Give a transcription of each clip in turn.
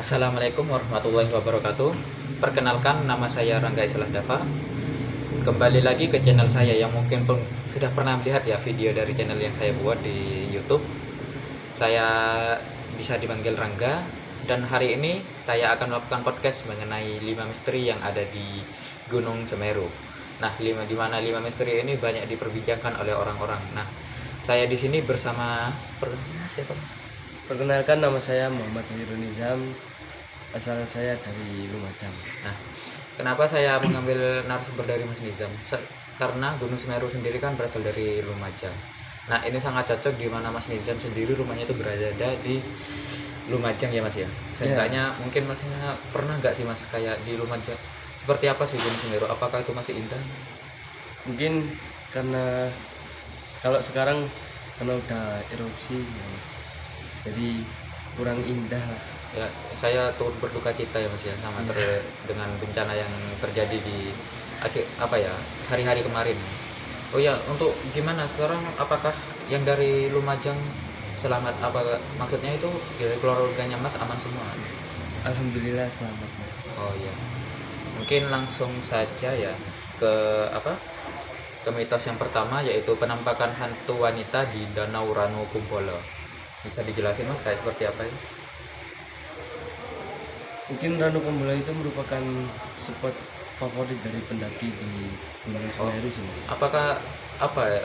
Assalamualaikum warahmatullahi wabarakatuh. Perkenalkan, nama saya Rangga Islah Dava. Kembali lagi ke channel saya yang mungkin sudah pernah melihat ya video dari channel yang saya buat di YouTube. Saya bisa dipanggil Rangga, dan hari ini saya akan melakukan podcast mengenai 5 misteri yang ada di Gunung Semeru. Nah, di mana 5 misteri ini banyak diperbincangkan oleh orang-orang. Nah, saya di sini bersama siapa? Perkenalkan, nama saya Muhammad Wirun Nizam, asal saya dari Lumajang. Nah, kenapa saya mengambil narasumber dari Mas Nizam? Karena Gunung Semeru sendiri kan berasal dari Lumajang. Nah, ini sangat cocok di mana Mas Nizam sendiri rumahnya itu berada di Lumajang ya Mas ya. Seenggaknya mungkin Masnya pernah nggak sih Mas kayak di Lumajang? Seperti apa sih Gunung Semeru? Apakah itu masih indah? Mungkin karena kalau sekarang karena udah erupsi ya, Mas, jadi kurang indah lah. Ya, saya turut berduka cita ya Mas ya sama dengan bencana yang terjadi di hari-hari kemarin. Oh ya, untuk gimana sekarang, apakah yang dari Lumajang selamat, apa maksudnya itu dari keluarganya Mas aman semua? Alhamdulillah selamat, Mas. Oh ya, mungkin langsung saja ya ke ke mitos yang pertama, yaitu penampakan hantu wanita di Danau Ranu Kumbolo. Bisa dijelasin Mas kayak seperti apa ya? Mungkin Ranu Kumbolo itu merupakan spot favorit dari pendaki di Gunung Semeru sih, Mas. Apakah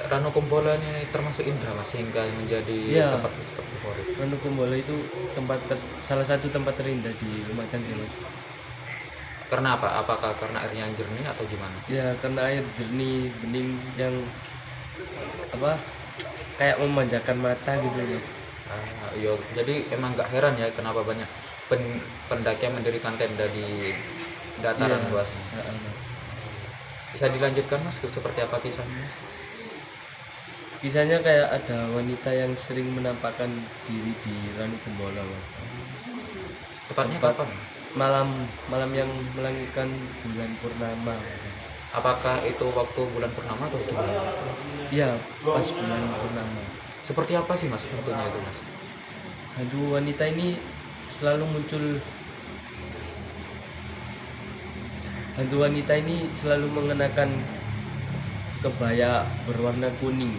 Ranu Kumbolo ini termasuk indah Mas sehingga menjadi tempat favorit? Ranu Kumbolo itu salah satu tempat terindah di Lumajang sih, Mas. Karena apa? Apakah karena airnya jernih atau gimana? Ya, karena air jernih, bening yang kayak memanjakan mata gitu, Mas. Iya, jadi emang nggak heran ya kenapa banyak pendaki yang mendirikan tenda di dataran luas. Mas. Bisa dilanjutkan Mas, seperti apa kisahnya Mas? Kisahnya kayak ada wanita yang sering menampakkan diri di Ranu Kumbolo, Mas. Tepatnya kapan? Malam yang melangitkan bulan purnama. Apakah itu waktu bulan purnama atau gimana? Iya, pas bulan purnama. Seperti apa sih Mas hantunya itu Mas? Hantu wanita ini selalu muncul. Hantu wanita ini selalu mengenakan kebaya berwarna kuning.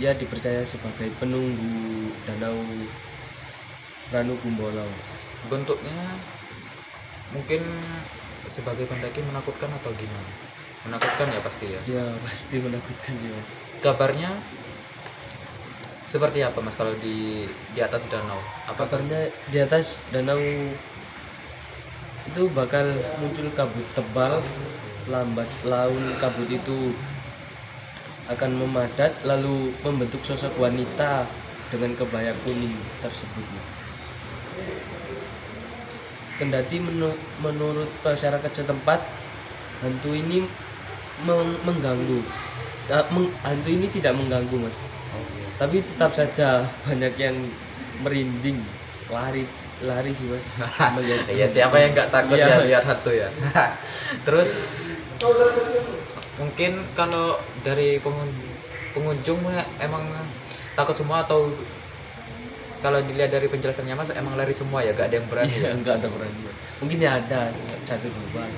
Ia dipercaya sebagai penunggu danau Ranu Kumbolo, Mas. Bentuknya mungkin sebagai pendaki menakutkan atau gimana? Menakutkan ya pasti ya. Ya, pasti menakutkan sih, Mas. Kabarnya seperti apa Mas kalau di atas danau? Kabarnya di atas danau itu bakal muncul kabut tebal. Lambat laun kabut itu akan memadat lalu membentuk sosok wanita dengan kebaya kuning tersebut, Mas. Kendati menurut masyarakat setempat, hantu ini mengganggu. Hantu ini tidak mengganggu, Mas. Tapi tetap saja banyak yang merinding, lari sih, Mas. Ya siapa yang nggak takut Iya, ya Mas. lihat hantu ya. Terus mungkin kalau dari pengunjung emang takut semua, atau kalau dilihat dari penjelasannya Mas emang lari semua ya, gak ada yang berani? Iya, enggak ada berani. Mungkin ya ada satu dua.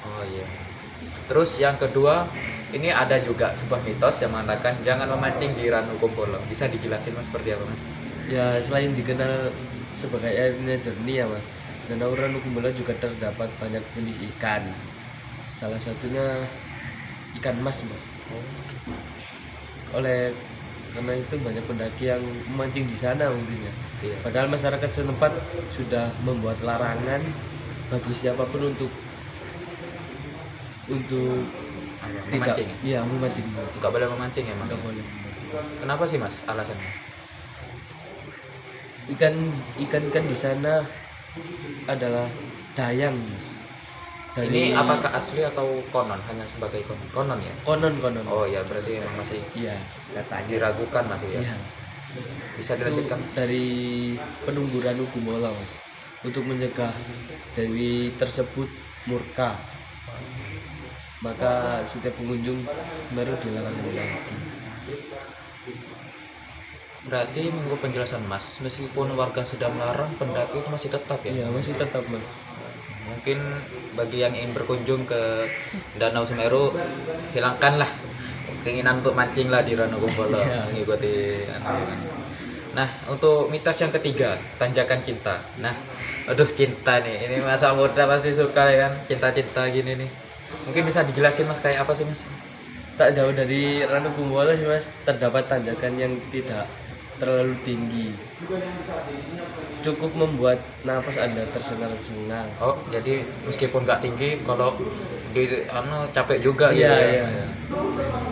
Oh iya. Terus yang kedua, ini ada juga sebuah mitos yang mengatakan jangan memancing di Ranu Kumbolo. Bisa dijelasin Mas seperti apa Mas? Ya, selain dikenal sebagai airnya jernih ya, Mas, Danau Ranu Kumbolo juga terdapat banyak jenis ikan. Salah satunya ikan mas, Mas. Karena itu banyak pendaki yang memancing di sana mungkin ya. Iya. Padahal masyarakat setempat sudah membuat larangan bagi siapapun untuk Memancing. Iya, memancing. Gak boleh memancing emang. Nggak boleh memancing. Kenapa sih Mas alasannya? Ikan di sana adalah dayang, Mas. Ini apakah asli atau konon? Hanya sebagai konon ya? Konon. Oh ya, berarti emang masih Iya, katanya. diragukan masih ya. Iya. Bisa Itu dilanjutkan Mas? dari penunggu Ranu Kumbolo, Mas, untuk mencegah dewi tersebut murka. Maka setiap pengunjung Semeru dilarang memancing. Berarti menurut penjelasan Mas, meskipun warga sudah melarang, pendaki itu masih tetap ya? Iya, masih tetap Mas. Mungkin bagi yang ingin berkunjung ke Danau Semeru, hilangkanlah keinginan untuk mancing lah di Ranukumbolo, Iya. mengikuti Nah, untuk mitos yang ketiga, tanjakan cinta. Nah, aduh cinta nih, ini masa muda pasti suka ya kan, cinta-cinta gini nih. Mungkin bisa dijelasin Mas kayak apa sih Mas? Tak jauh dari Ranukumbolo sih Mas, terdapat tanjakan yang tidak terlalu tinggi. Cukup membuat napas Anda tersengal-sengal. Oh, jadi meskipun nggak tinggi, kalau di capek juga gitu Iya, ya. iya.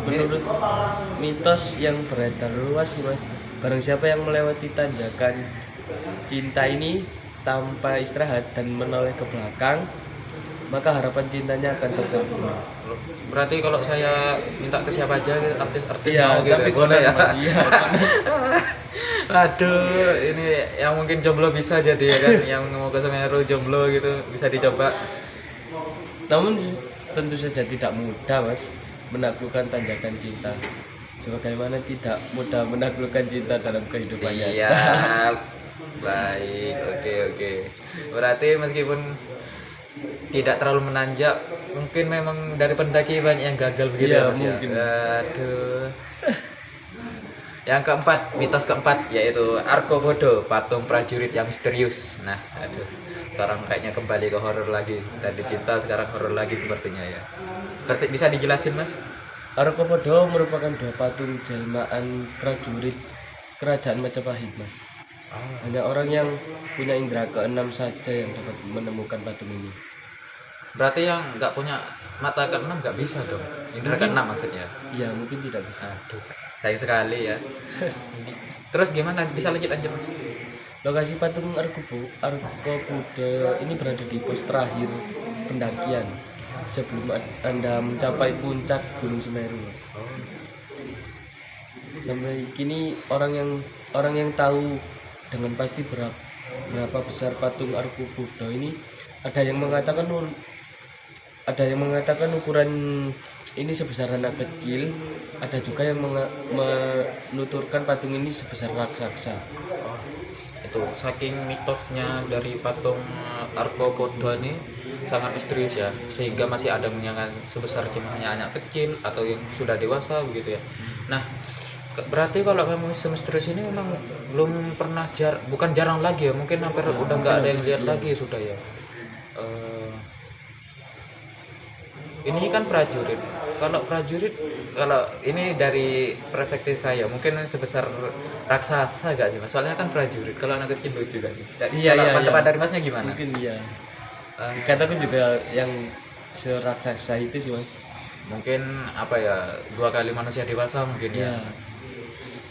Menurut mitos yang beredar luas sih Mas, barang siapa yang melewati tanjakan cinta ini tanpa istirahat dan menoleh ke belakang, maka harapan cintanya akan terkabul. Berarti kalau saya minta ke siapa aja, artis-artis Iya, mau gitu tapi ya, boleh ya? Mas, iya. Aduh, ini yang mungkin jomblo bisa jadi ya kan, yang mau ke Semeru jomblo gitu bisa dicoba. Namun tentu saja tidak mudah Mas menaklukkan tanjakan cinta. Sebagaimana tidak mudah menaklukkan cinta dalam kehidupan nyata. Siap, baik, oke. Berarti meskipun tidak terlalu menanjak, mungkin memang dari pendaki banyak yang gagal begitu Iya, ya Mas ya? mungkin. Aduh. Yang keempat, mitos keempat yaitu Arkobodo, patung prajurit yang misterius. Nah, aduh, sekarang kayaknya kembali ke horor lagi. Tadi cinta, sekarang horor lagi sepertinya ya. Bisa dijelasin Mas? Arkopodo merupakan dua patung jelmaan prajurit kerajaan Majapahit Mas. Hanya orang yang punya indera keenam saja yang dapat menemukan patung ini. Berarti yang nggak punya mata keenam nggak bisa dong? Indra keenam maksudnya? Iya, mungkin tidak bisa. Aduh, sayang sekali ya. Terus gimana? Bisa lanjut aja Mas? Lokasi patung Arkopodo ini berada di pos terakhir pendakian sebelum Anda mencapai puncak Gunung Semeru Mas. Sampai kini orang yang tahu dengan pasti berapa besar patung Arkopodo ini, ada yang mengatakan ukuran ini sebesar anak kecil, ada juga yang menuturkan patung ini sebesar raksasa. Itu saking mitosnya dari patung Arkopodo ini sangat misterius ya, sehingga masih ada yang menyangka sebesar cuma anak kecil atau yang sudah dewasa begitu ya. Nah, berarti kalau memang semisterius ini memang belum pernah bukan jarang lagi ya, mungkin hampir udah nggak ada yang lihat lagi sudah ya. Ini kan prajurit. Kalau ini dari perspektif saya mungkin sebesar raksasa gak sih Mas? Soalnya kan prajurit. Kalau anak kecil lucu kan. Iya, Kalau iya. dari Masnya gimana? Mungkin iya. Kataku juga yang seraksasa itu sih Mas. Mungkin apa ya, 2 kali manusia dewasa mungkin ya. Iya.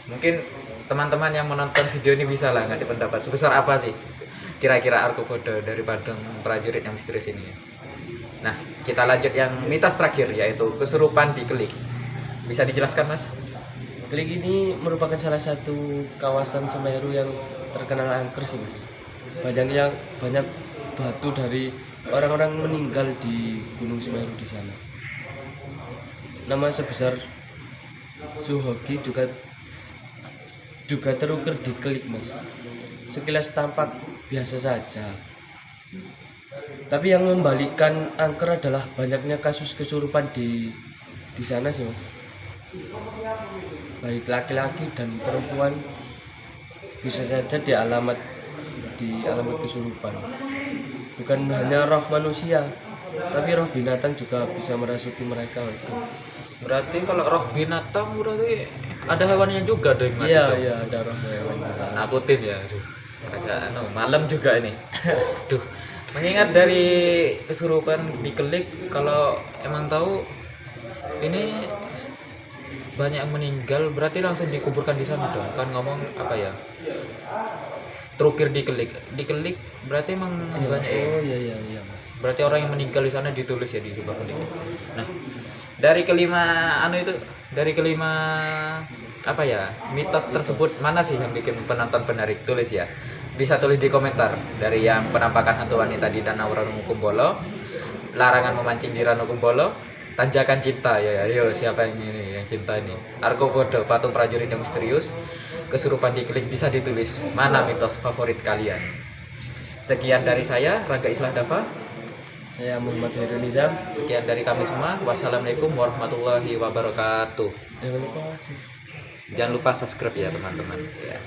Mungkin teman-teman yang menonton video ini bisa lah ngasih pendapat sebesar apa sih kira-kira Arkopodo dari patung prajurit yang misterius ini. Nah, kita lanjut yang mitos terakhir yaitu kesurupan di Klik. Bisa dijelaskan Mas? Klik ini merupakan salah satu kawasan Semeru yang terkenal angker sih Mas. Banyak batu dari orang-orang meninggal di Gunung Semeru di sana. Nama sebesar Suhoki juga terukir di Klik Mas. Sekilas tampak biasa saja. Tapi yang membalikkan angker adalah banyaknya kasus kesurupan di sana sih Mas. Baik laki-laki dan perempuan bisa saja dialamat kesurupan. Bukan hanya roh manusia, tapi roh binatang juga bisa merasuki mereka Mas. Berarti kalau roh binatang berarti ada hewannya juga dong. Iya, ada roh hewan. Nakutin ya. Aduh. Malam juga ini. Duh. Mengingat dari kesurupan di Klik, kalau emang tahu ini banyak yang meninggal, berarti langsung dikuburkan di sana dong. Kan ngomong apa ya? Terukir di Klik. Di Klik berarti emang banyak ya. Oh iya. Berarti orang yang meninggal di sana ditulis ya di sebuah Klik. Nah, dari kelima apa ya? Mitos tersebut mana sih yang bikin penonton menarik? Tulis ya. Bisa tulis di komentar. Dari yang penampakan hantu wanita di Danau Ranukumbolo, larangan memancing di Ranukumbolo, Tanjakan cinta ya. Ayo siapa yang ini yang cinta ini? Argopodo, patung prajurit yang misterius. Kesurupan diklik bisa ditulis. Mana mitos favorit kalian? Sekian dari saya, Rangga Islah Dava. Saya Muhammad Hairul Nizam. Sekian dari kami semua. Wassalamualaikum warahmatullahi wabarakatuh. Jangan lupa sis. Jangan lupa subscribe ya teman-teman. Ya.